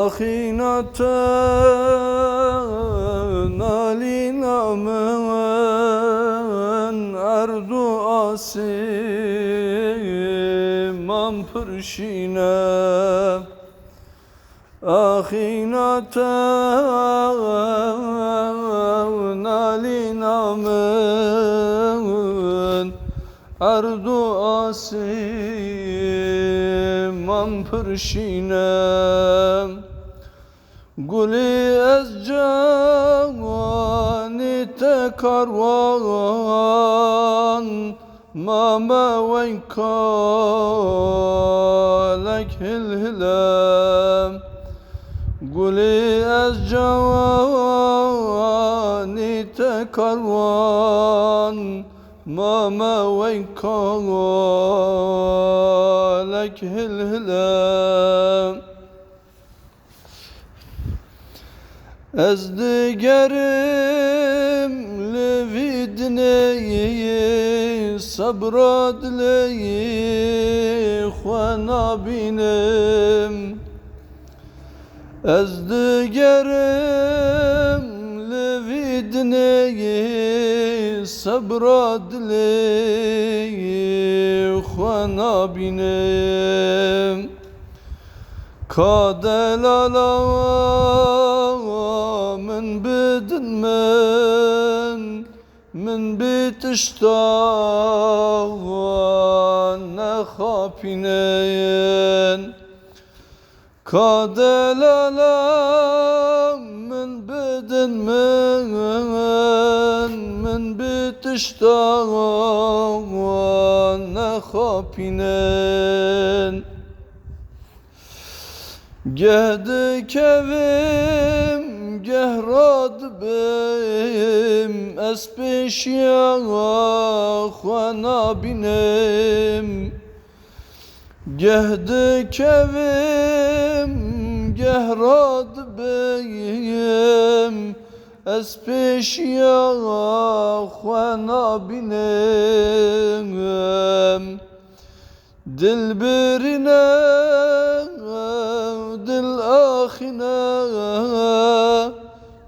Ahinatın alinamın ardu asimam pırşine Ahinatın alinamın ardu asimam pırşine Guli ez cani te karvan Mama venkalek hilhilem Guli ez cani te karvan Mama venkalek hilhilem Ez digerim levidneyi sabradleyi Xwana binem Ez digerim levidneyi sabradleyi Xwana binem Kadelala من بدن من بيت اشتاغ نخافينين كادلالا من بدن من بيت اشتاغ نخافينين Gehdi kevim gehrad bim Es peşya xwana binem Gehdi kevim gehrad bim Es peşya xwana binem Dil birine dil akhine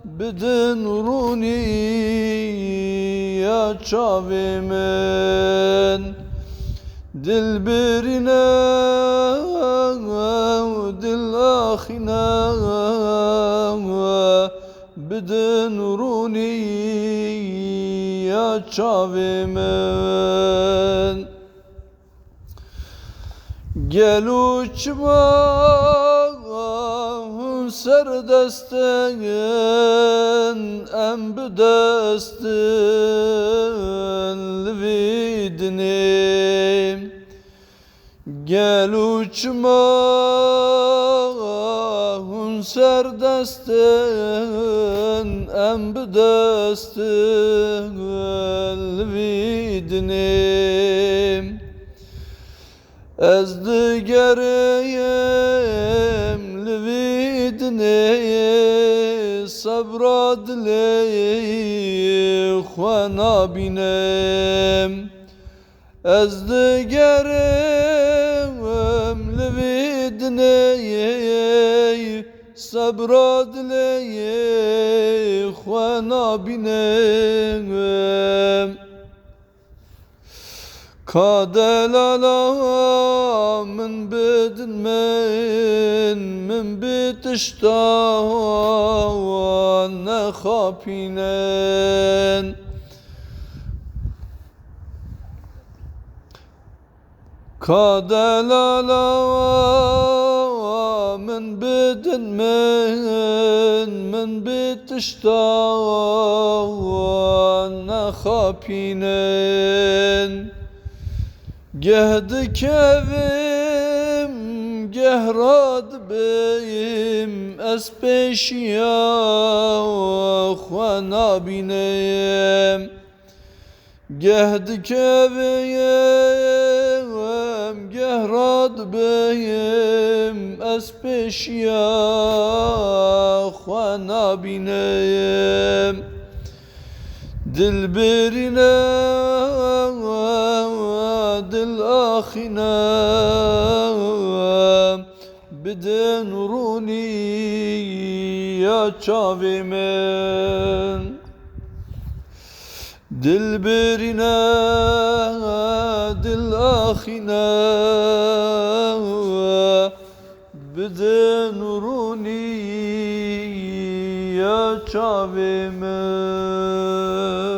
Bidin runi ya çavimin Dil birine dil akhine Bidin runi ya çavimin Gel uçma serdestin em bidestin lividnim Gel uçma serdestin em bidestin lividnim Ez digereyim lividneyi sabradleyi Xwana binem Ez digereyim lividneyi sabradleyi Xwana binem Kadelala min bedin min bitishta nekhapinen Kadelala min bedin min bitishta nekhapinen Gehdi kevim gehrad beyim Es peşya xwana binem Gehdi kevim gehrad beyim Ez peşya xwana binem Dil birine dil akhine bide nuruni ya çavê min Dilberine dil axine bide nuruni ya çavê min